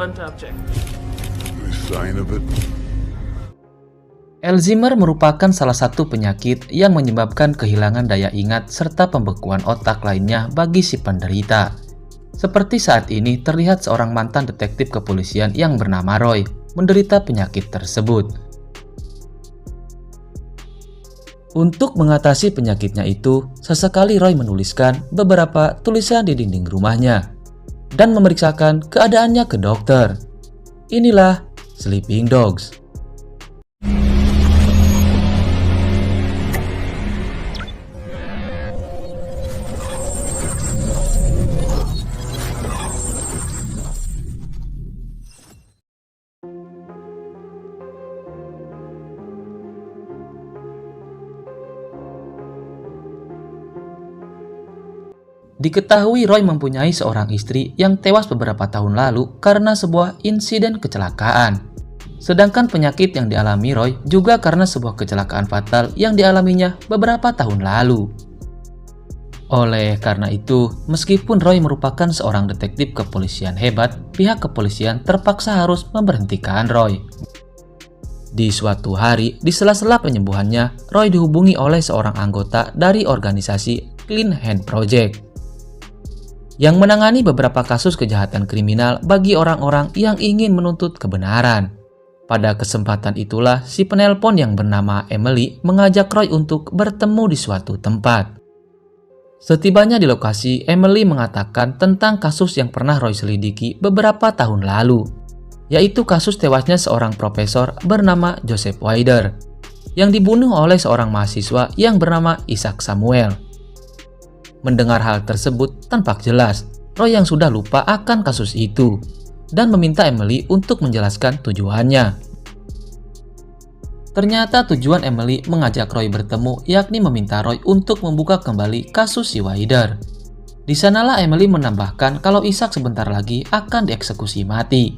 One tap check. Any sign of it? Alzheimer merupakan salah satu penyakit yang menyebabkan kehilangan daya ingat serta pembekuan otak lainnya bagi si penderita. Seperti saat ini terlihat seorang mantan detektif kepolisian yang bernama Roy menderita penyakit tersebut. Untuk mengatasi penyakitnya itu, sesekali Roy menuliskan beberapa tulisan di dinding rumahnya dan memeriksakan keadaannya ke dokter. Inilah Sleeping Dogs. Diketahui Roy mempunyai seorang istri yang tewas beberapa tahun lalu karena sebuah insiden kecelakaan. Sedangkan penyakit yang dialami Roy juga karena sebuah kecelakaan fatal yang dialaminya beberapa tahun lalu. Oleh karena itu, meskipun Roy merupakan seorang detektif kepolisian hebat, pihak kepolisian terpaksa harus memberhentikan Roy. Di suatu hari, di sela-sela penyembuhannya, Roy dihubungi oleh seorang anggota dari organisasi Clean Hand Project yang menangani beberapa kasus kejahatan kriminal bagi orang-orang yang ingin menuntut kebenaran. Pada kesempatan itulah, si penelpon yang bernama Emily mengajak Roy untuk bertemu di suatu tempat. Setibanya di lokasi, Emily mengatakan tentang kasus yang pernah Roy selidiki beberapa tahun lalu, yaitu kasus tewasnya seorang profesor bernama Joseph Wilder, yang dibunuh oleh seorang mahasiswa yang bernama Isaac Samuel. Mendengar hal tersebut, tampak jelas Roy yang sudah lupa akan kasus itu dan meminta Emily untuk menjelaskan tujuannya. Ternyata tujuan Emily mengajak Roy bertemu yakni meminta Roy untuk membuka kembali kasus si Wilder. Di sanalah Emily menambahkan kalau Isaac sebentar lagi akan dieksekusi mati.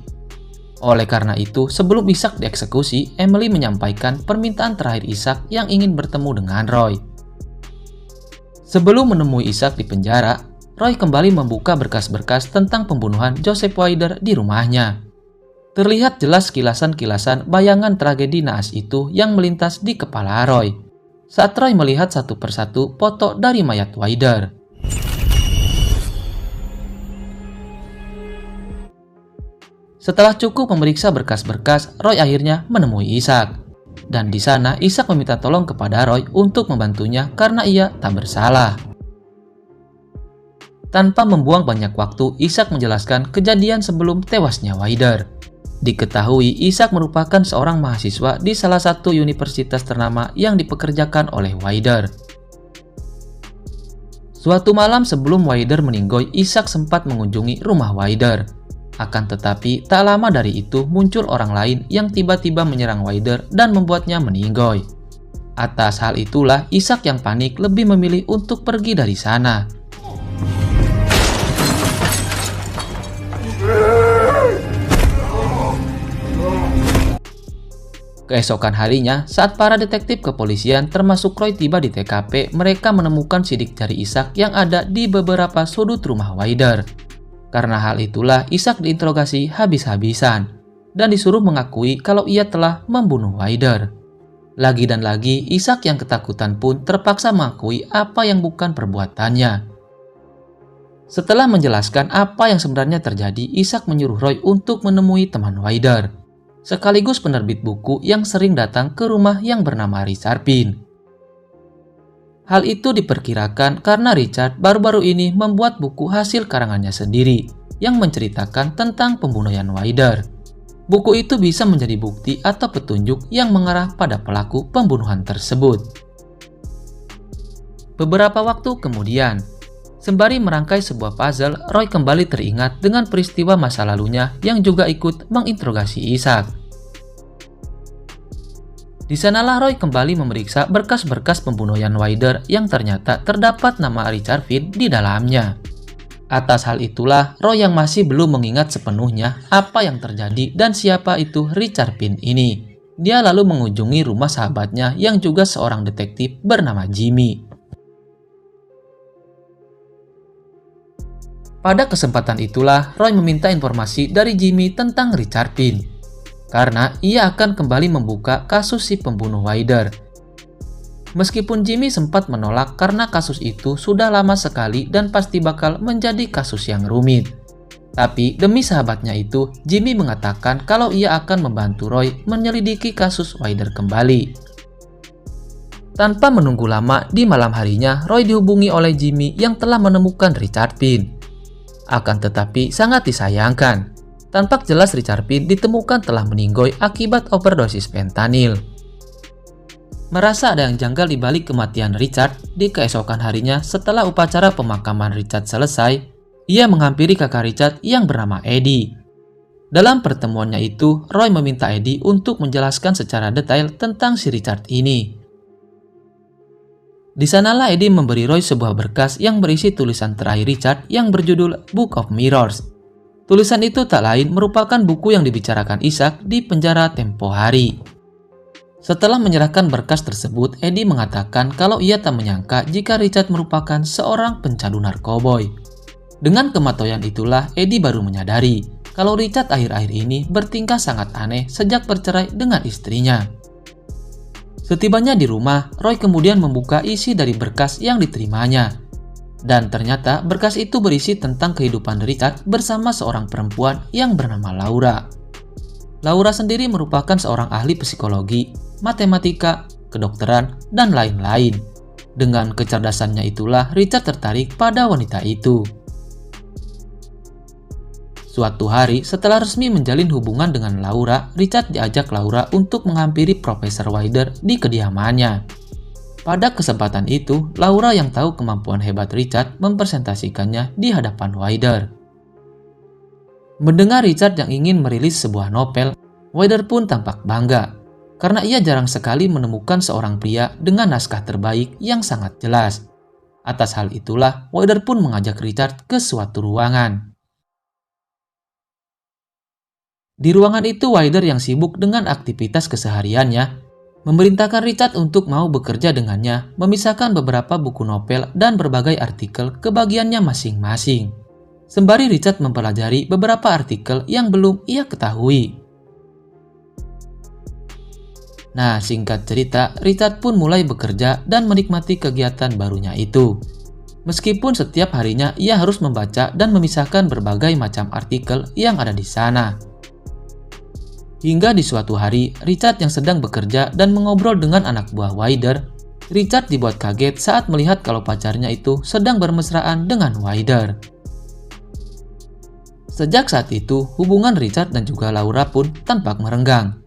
Oleh karena itu, sebelum Isaac dieksekusi, Emily menyampaikan permintaan terakhir Isaac yang ingin bertemu dengan Roy. Sebelum menemui Isaac di penjara, Roy kembali membuka berkas-berkas tentang pembunuhan Joseph Wilder di rumahnya. Terlihat jelas kilasan-kilasan bayangan tragedi naas itu yang melintas di kepala Roy saat Roy melihat satu persatu foto dari mayat Wilder. Setelah cukup memeriksa berkas-berkas, Roy akhirnya menemui Isaac. Dan di sana Isaac meminta tolong kepada Roy untuk membantunya karena ia tak bersalah. Tanpa membuang banyak waktu, Isaac menjelaskan kejadian sebelum tewasnya Wilder. Diketahui Isaac merupakan seorang mahasiswa di salah satu universitas ternama yang dipekerjakan oleh Wilder. Suatu malam sebelum Wilder meninggoy, Isaac sempat mengunjungi rumah Wilder. Akan tetapi, tak lama dari itu muncul orang lain yang tiba-tiba menyerang Wilder dan membuatnya meninggoy. Atas hal itulah, Isaac yang panik lebih memilih untuk pergi dari sana. Keesokan harinya, saat para detektif kepolisian termasuk Roy tiba di TKP, mereka menemukan sidik jari Isaac yang ada di beberapa sudut rumah Wilder. Karena hal itulah Isaac diinterogasi habis-habisan dan disuruh mengakui kalau ia telah membunuh Wilder. Lagi dan lagi, Isaac yang ketakutan pun terpaksa mengakui apa yang bukan perbuatannya. Setelah menjelaskan apa yang sebenarnya terjadi, Isaac menyuruh Roy untuk menemui teman Wilder, sekaligus penerbit buku yang sering datang ke rumah yang bernama Richard Pin. Hal itu diperkirakan karena Richard baru-baru ini membuat buku hasil karangannya sendiri yang menceritakan tentang pembunuhan Wilder. Buku itu bisa menjadi bukti atau petunjuk yang mengarah pada pelaku pembunuhan tersebut. Beberapa waktu kemudian, sembari merangkai sebuah puzzle, Roy kembali teringat dengan peristiwa masa lalunya yang juga ikut menginterogasi Isaac. Di sanalah Roy kembali memeriksa berkas-berkas pembunuhan Wilder yang ternyata terdapat nama Richard Pin di dalamnya. Atas hal itulah, Roy yang masih belum mengingat sepenuhnya apa yang terjadi dan siapa itu Richard Pin ini. Dia lalu mengunjungi rumah sahabatnya yang juga seorang detektif bernama Jimmy. Pada kesempatan itulah Roy meminta informasi dari Jimmy tentang Richard Pin, karena ia akan kembali membuka kasus si pembunuh Wilder. Meskipun Jimmy sempat menolak karena kasus itu sudah lama sekali dan pasti bakal menjadi kasus yang rumit. Tapi demi sahabatnya itu, Jimmy mengatakan kalau ia akan membantu Roy menyelidiki kasus Wilder kembali. Tanpa menunggu lama, di malam harinya Roy dihubungi oleh Jimmy yang telah menemukan Richard Pin. Akan tetapi sangat disayangkan, tampak jelas Richard Pin ditemukan telah meninggoy akibat overdosis fentanyl. Merasa ada yang janggal di balik kematian Richard, di keesokan harinya setelah upacara pemakaman Richard selesai, ia menghampiri kakak Richard yang bernama Eddie. Dalam pertemuannya itu, Roy meminta Eddie untuk menjelaskan secara detail tentang si Richard ini. Di sanalah Eddie memberi Roy sebuah berkas yang berisi tulisan terakhir Richard yang berjudul Book of Mirrors. Tulisan itu tak lain merupakan buku yang dibicarakan Isaac di penjara tempo hari. Setelah menyerahkan berkas tersebut, Eddie mengatakan kalau ia tak menyangka jika Richard merupakan seorang pecandu narkoboy. Dengan kematoyan itulah Eddie baru menyadari kalau Richard akhir-akhir ini bertingkah sangat aneh sejak bercerai dengan istrinya. Setibanya di rumah, Roy kemudian membuka isi dari berkas yang diterimanya. Dan ternyata berkas itu berisi tentang kehidupan Richard bersama seorang perempuan yang bernama Laura. Laura sendiri merupakan seorang ahli psikologi, matematika, kedokteran, dan lain-lain. Dengan kecerdasannya itulah Richard tertarik pada wanita itu. Suatu hari, setelah resmi menjalin hubungan dengan Laura, Richard diajak Laura untuk menghampiri Profesor Wilder di kediamannya. Pada kesempatan itu, Laura yang tahu kemampuan hebat Richard mempresentasikannya di hadapan Wilder. Mendengar Richard yang ingin merilis sebuah novel, Wilder pun tampak bangga, karena ia jarang sekali menemukan seorang pria dengan naskah terbaik yang sangat jelas. Atas hal itulah, Wilder pun mengajak Richard ke suatu ruangan. Di ruangan itu, Wilder yang sibuk dengan aktivitas kesehariannya memerintahkan Richard untuk mau bekerja dengannya, memisahkan beberapa buku novel dan berbagai artikel ke bagiannya masing-masing. Sembari Richard mempelajari beberapa artikel yang belum ia ketahui. Nah, singkat cerita, Richard pun mulai bekerja dan menikmati kegiatan barunya itu. Meskipun setiap harinya ia harus membaca dan memisahkan berbagai macam artikel yang ada di sana. Hingga di suatu hari, Richard yang sedang bekerja dan mengobrol dengan anak buah Wilder, Richard dibuat kaget saat melihat kalau pacarnya itu sedang bermesraan dengan Wilder. Sejak saat itu, hubungan Richard dan juga Laura pun tampak merenggang,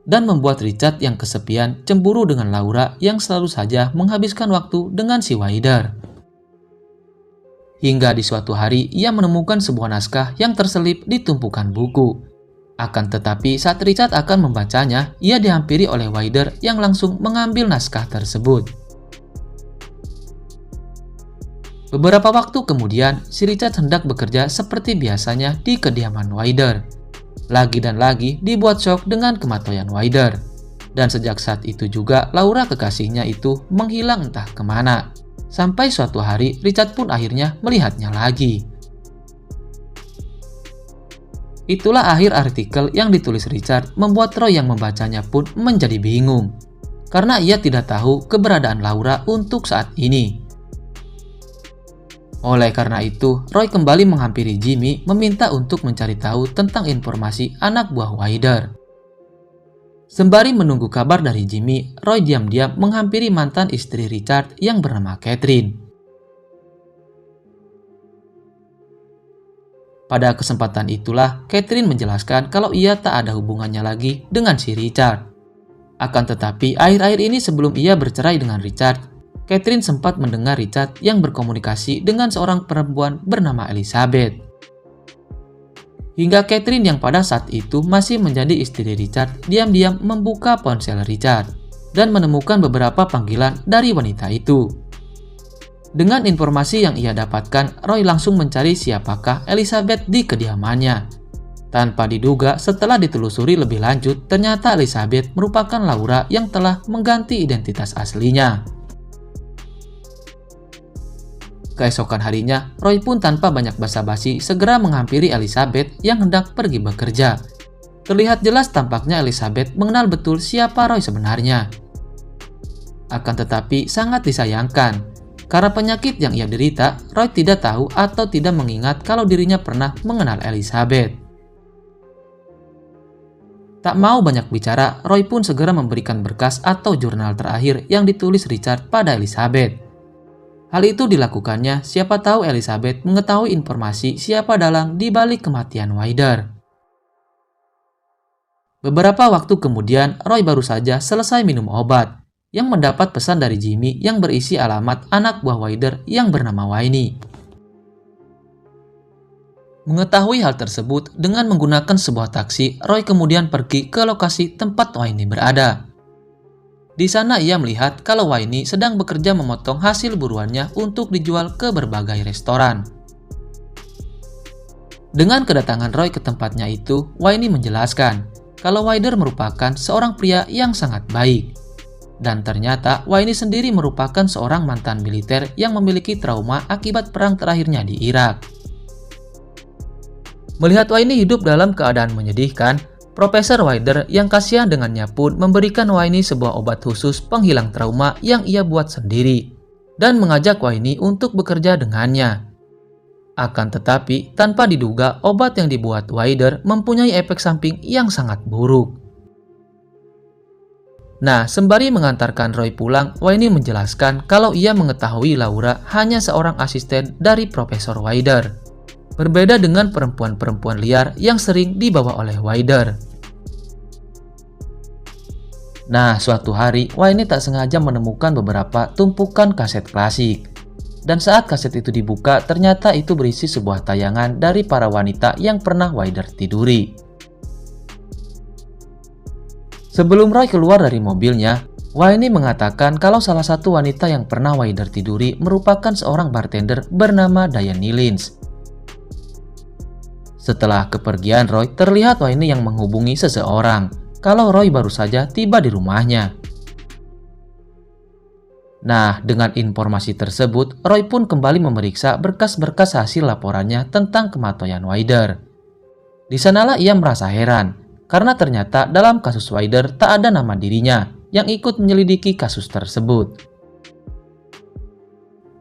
dan membuat Richard yang kesepian cemburu dengan Laura yang selalu saja menghabiskan waktu dengan si Wilder. Hingga di suatu hari, ia menemukan sebuah naskah yang terselip di tumpukan buku. Akan tetapi saat Richard akan membacanya, ia dihampiri oleh Wilder yang langsung mengambil naskah tersebut. Beberapa waktu kemudian, si Richard hendak bekerja seperti biasanya di kediaman Wilder. Lagi dan lagi dibuat shock dengan kematian Wilder. Dan sejak saat itu juga Laura kekasihnya itu menghilang entah kemana. Sampai suatu hari Richard pun akhirnya melihatnya lagi. Itulah akhir artikel yang ditulis Richard, membuat Roy yang membacanya pun menjadi bingung. Karena ia tidak tahu keberadaan Laura untuk saat ini. Oleh karena itu, Roy kembali menghampiri Jimmy meminta untuk mencari tahu tentang informasi anak buah Wilder. Sembari menunggu kabar dari Jimmy, Roy diam-diam menghampiri mantan istri Richard yang bernama Catherine. Pada kesempatan itulah, Catherine menjelaskan kalau ia tak ada hubungannya lagi dengan si Richard. Akan tetapi, akhir-akhir ini sebelum ia bercerai dengan Richard, Catherine sempat mendengar Richard yang berkomunikasi dengan seorang perempuan bernama Elizabeth. Hingga Catherine yang pada saat itu masih menjadi istri Richard, diam-diam membuka ponsel Richard dan menemukan beberapa panggilan dari wanita itu. Dengan informasi yang ia dapatkan, Roy langsung mencari siapakah Elizabeth di kediamannya. Tanpa diduga, setelah ditelusuri lebih lanjut, ternyata Elizabeth merupakan Laura yang telah mengganti identitas aslinya. Keesokan harinya, Roy pun tanpa banyak basa-basi segera menghampiri Elizabeth yang hendak pergi bekerja. Terlihat jelas tampaknya Elizabeth mengenal betul siapa Roy sebenarnya. Akan tetapi sangat disayangkan, karena penyakit yang ia derita, Roy tidak tahu atau tidak mengingat kalau dirinya pernah mengenal Elizabeth. Tak mau banyak bicara, Roy pun segera memberikan berkas atau jurnal terakhir yang ditulis Richard pada Elizabeth. Hal itu dilakukannya siapa tahu Elizabeth mengetahui informasi siapa dalang di balik kematian Wider. Beberapa waktu kemudian, Roy baru saja selesai minum obat yang mendapat pesan dari Jimmy yang berisi alamat anak buah Wider yang bernama Wayne. Mengetahui hal tersebut, dengan menggunakan sebuah taksi, Roy kemudian pergi ke lokasi tempat Wayne berada. Di sana ia melihat kalau Wayne sedang bekerja memotong hasil buruannya untuk dijual ke berbagai restoran. Dengan kedatangan Roy ke tempatnya itu, Wayne menjelaskan kalau Wider merupakan seorang pria yang sangat baik. Dan ternyata Wayne sendiri merupakan seorang mantan militer yang memiliki trauma akibat perang terakhirnya di Irak. Melihat Wayne hidup dalam keadaan menyedihkan, Profesor Wider yang kasihan dengannya pun memberikan Wayne sebuah obat khusus penghilang trauma yang ia buat sendiri dan mengajak Wayne untuk bekerja dengannya. Akan tetapi, tanpa diduga obat yang dibuat Wider mempunyai efek samping yang sangat buruk. Nah, sembari mengantarkan Roy pulang, Wayne menjelaskan kalau ia mengetahui Laura hanya seorang asisten dari Profesor Wider. Berbeda dengan perempuan-perempuan liar yang sering dibawa oleh Wider. Nah, suatu hari, Wayne tak sengaja menemukan beberapa tumpukan kaset klasik. Dan saat kaset itu dibuka, ternyata itu berisi sebuah tayangan dari para wanita yang pernah Wider tiduri. Sebelum Roy keluar dari mobilnya, Wayne mengatakan kalau salah satu wanita yang pernah Wider tiduri merupakan seorang bartender bernama Diane Lynch. Setelah kepergian Roy, terlihat Wayne yang menghubungi seseorang kalau Roy baru saja tiba di rumahnya. Nah, dengan informasi tersebut, Roy pun kembali memeriksa berkas-berkas hasil laporannya tentang kematian Wider. Di sanalah ia merasa heran, karena ternyata dalam kasus Wider tak ada nama dirinya yang ikut menyelidiki kasus tersebut.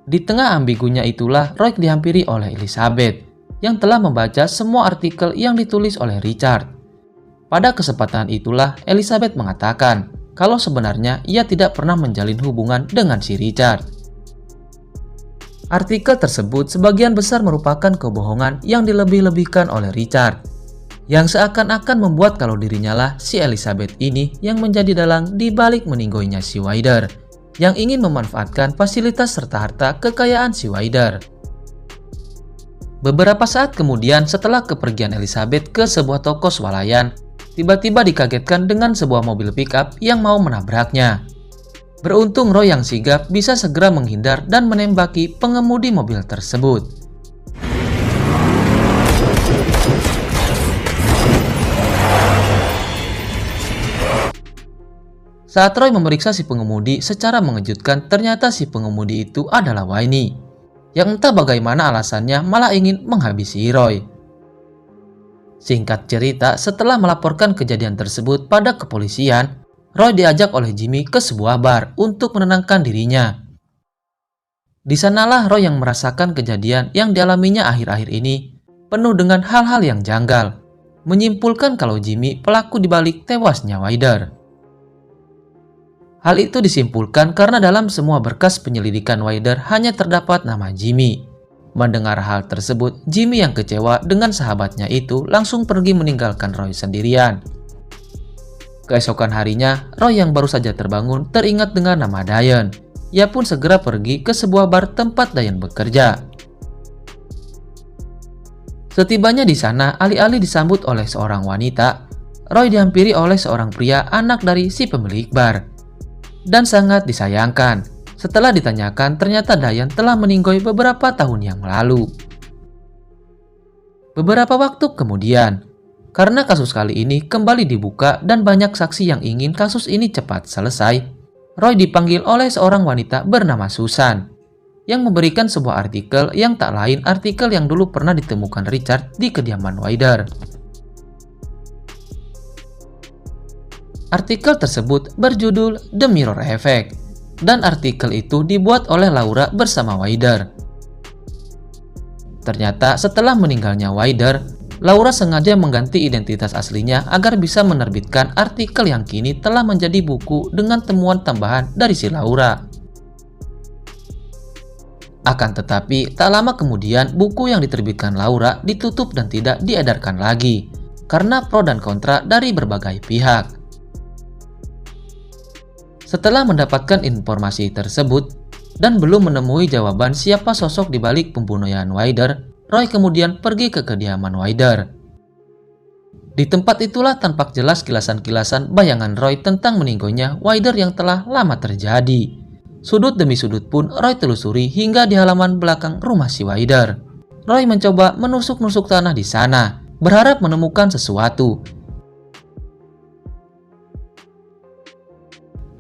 Di tengah ambigunya itulah Roy dihampiri oleh Elizabeth, yang telah membaca semua artikel yang ditulis oleh Richard. Pada kesempatan itulah Elizabeth mengatakan kalau sebenarnya ia tidak pernah menjalin hubungan dengan si Richard. Artikel tersebut sebagian besar merupakan kebohongan yang dilebih-lebihkan oleh Richard, yang seakan-akan membuat kalau dirinya lah si Elizabeth ini yang menjadi dalang di balik meninggoinya si Wider, yang ingin memanfaatkan fasilitas serta harta kekayaan si Wider. Beberapa saat kemudian setelah kepergian Elizabeth ke sebuah toko swalayan, tiba-tiba dikagetkan dengan sebuah mobil pickup yang mau menabraknya. Beruntung Roy yang sigap bisa segera menghindar dan menembaki pengemudi mobil tersebut. Saat Roy memeriksa si pengemudi, secara mengejutkan ternyata si pengemudi itu adalah Wayne, yang entah bagaimana alasannya malah ingin menghabisi Roy. Singkat cerita, setelah melaporkan kejadian tersebut pada kepolisian, Roy diajak oleh Jimmy ke sebuah bar untuk menenangkan dirinya. Di sanalah Roy yang merasakan kejadian yang dialaminya akhir-akhir ini, penuh dengan hal-hal yang janggal, menyimpulkan kalau Jimmy pelaku dibalik tewasnya Wider. Hal itu disimpulkan karena dalam semua berkas penyelidikan Wider hanya terdapat nama Jimmy. Mendengar hal tersebut, Jimmy yang kecewa dengan sahabatnya itu langsung pergi meninggalkan Roy sendirian. Keesokan harinya, Roy yang baru saja terbangun teringat dengan nama Diane. Ia pun segera pergi ke sebuah bar tempat Diane bekerja. Setibanya di sana, alih-alih disambut oleh seorang wanita, Roy dihampiri oleh seorang pria anak dari si pemilik bar. Dan sangat disayangkan, setelah ditanyakan ternyata Diane telah meninggoy beberapa tahun yang lalu. Beberapa waktu kemudian, karena kasus kali ini kembali dibuka dan banyak saksi yang ingin kasus ini cepat selesai, Roy dipanggil oleh seorang wanita bernama Susan. yang memberikan sebuah artikel yang tak lain artikel yang dulu pernah ditemukan Richard di kediaman Wilder. Artikel tersebut berjudul The Mirror Effect, dan artikel itu dibuat oleh Laura bersama Wilder. Ternyata setelah meninggalnya Wilder, Laura sengaja mengganti identitas aslinya agar bisa menerbitkan artikel yang kini telah menjadi buku dengan temuan tambahan dari si Laura. Akan tetapi, tak lama kemudian buku yang diterbitkan Laura ditutup dan tidak diedarkan lagi, karena pro dan kontra dari berbagai pihak. Setelah mendapatkan informasi tersebut, dan belum menemui jawaban siapa sosok di balik pembunuhan Wilder, Roy kemudian pergi ke kediaman Wilder. Di tempat itulah tampak jelas kilasan-kilasan bayangan Roy tentang meninggalnya Wilder yang telah lama terjadi. Sudut demi sudut pun Roy telusuri hingga di halaman belakang rumah si Wilder. Roy mencoba menusuk-nusuk tanah di sana, berharap menemukan sesuatu.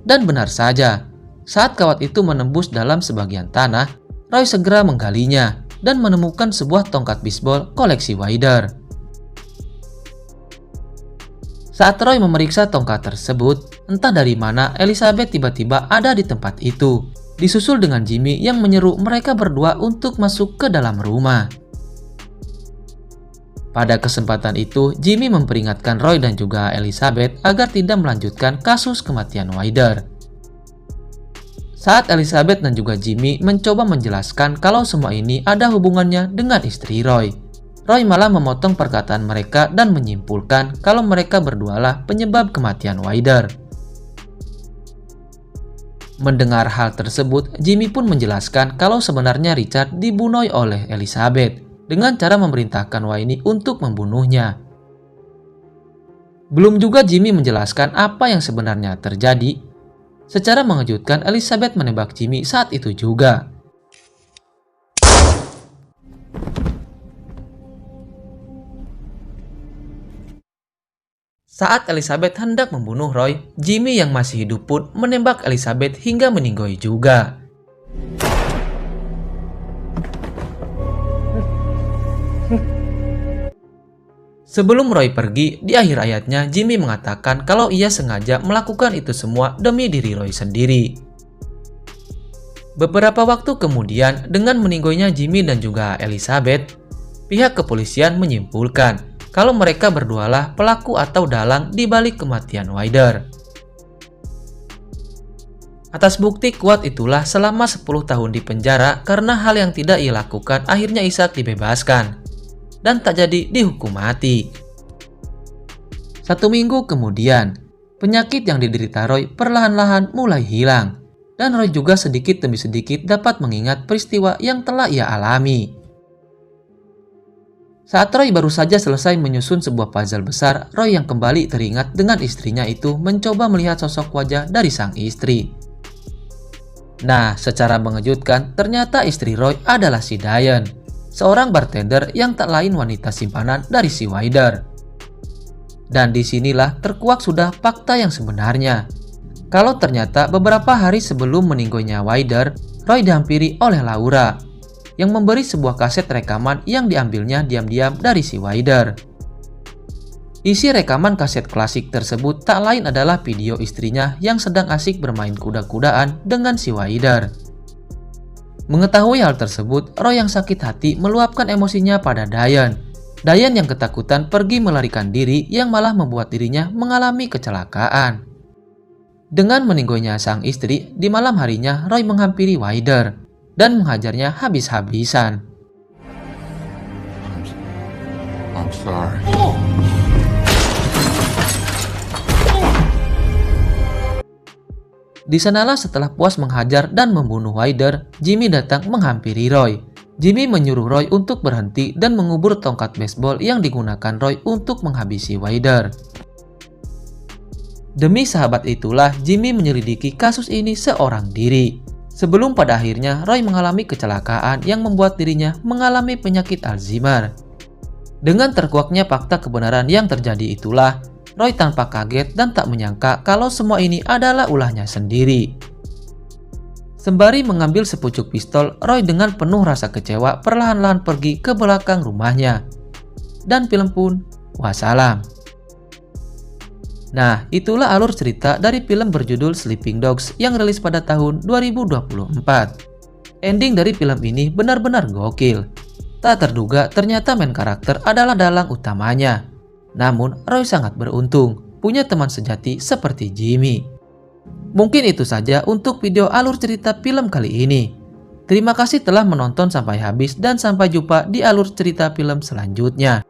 Dan benar saja, saat kawat itu menembus dalam sebagian tanah, Roy segera menggalinya dan menemukan sebuah tongkat bisbol koleksi Wilder. Saat Roy memeriksa tongkat tersebut, entah dari mana Elizabeth tiba-tiba ada di tempat itu, disusul dengan Jimmy yang menyeru mereka berdua untuk masuk ke dalam rumah. Pada kesempatan itu, Jimmy memperingatkan Roy dan juga Elizabeth agar tidak melanjutkan kasus kematian Wilder. Saat Elizabeth dan juga Jimmy mencoba menjelaskan kalau semua ini ada hubungannya dengan istri Roy, Roy malah memotong perkataan mereka dan menyimpulkan kalau mereka berdualah penyebab kematian Wilder. Mendengar hal tersebut, Jimmy pun menjelaskan kalau sebenarnya Richard dibunuh oleh Elizabeth dengan cara memerintahkan Wayne untuk membunuhnya. Belum juga Jimmy menjelaskan apa yang sebenarnya terjadi. Secara mengejutkan, Elizabeth menembak Jimmy saat itu juga. Saat Elizabeth hendak membunuh Roy, Jimmy yang masih hidup pun menembak Elizabeth hingga meninggoy juga. Sebelum Roy pergi, di akhir ayatnya Jimmy mengatakan kalau ia sengaja melakukan itu semua demi diri Roy sendiri. Beberapa waktu kemudian, dengan meninggoynya Jimmy dan juga Elizabeth, pihak kepolisian menyimpulkan kalau mereka berdualah pelaku atau dalang di balik kematian Wilder. Atas bukti kuat itulah selama 10 tahun di penjara karena hal yang tidak ia lakukan, akhirnya Isaac dibebaskan dan tak jadi dihukum mati. 1 minggu kemudian, penyakit yang diderita Roy perlahan-lahan mulai hilang, dan Roy juga sedikit demi sedikit dapat mengingat peristiwa yang telah ia alami. Saat Roy baru saja selesai menyusun sebuah puzzle besar, Roy yang kembali teringat dengan istrinya itu mencoba melihat sosok wajah dari sang istri. Nah, secara mengejutkan, ternyata istri Roy adalah si Diane, seorang bartender yang tak lain wanita simpanan dari si Wilder. Dan disinilah terkuak sudah fakta yang sebenarnya. Kalau ternyata beberapa hari sebelum meninggalnya Wilder, Roy dihampiri oleh Laura, yang memberi sebuah kaset rekaman yang diambilnya diam-diam dari si Wilder. Isi rekaman kaset klasik tersebut tak lain adalah video istrinya yang sedang asik bermain kuda-kudaan dengan si Wilder. Mengetahui hal tersebut, Roy yang sakit hati meluapkan emosinya pada Diane. Diane yang ketakutan pergi melarikan diri yang malah membuat dirinya mengalami kecelakaan. Dengan meninggalnya sang istri, di malam harinya Roy menghampiri Wilder dan menghajarnya habis-habisan. I'm sorry. Di sanalah setelah puas menghajar dan membunuh Wilder, Jimmy datang menghampiri Roy. Jimmy menyuruh Roy untuk berhenti dan mengubur tongkat baseball yang digunakan Roy untuk menghabisi Wilder. Demi sahabat itulah Jimmy menyelidiki kasus ini seorang diri. Sebelum pada akhirnya Roy mengalami kecelakaan yang membuat dirinya mengalami penyakit Alzheimer. Dengan terkuaknya fakta kebenaran yang terjadi itulah, Roy tanpa kaget dan tak menyangka kalau semua ini adalah ulahnya sendiri. Sembari mengambil sepucuk pistol, Roy dengan penuh rasa kecewa perlahan-lahan pergi ke belakang rumahnya. Dan film pun wassalam. Nah, itulah alur cerita dari film berjudul Sleeping Dogs yang rilis pada tahun 2024. Ending dari film ini benar-benar gokil. Tak terduga ternyata main karakter adalah dalang utamanya. Namun, Roy sangat beruntung punya teman sejati seperti Jimmy. Mungkin itu saja untuk video alur cerita film kali ini. Terima kasih telah menonton sampai habis dan sampai jumpa di alur cerita film selanjutnya.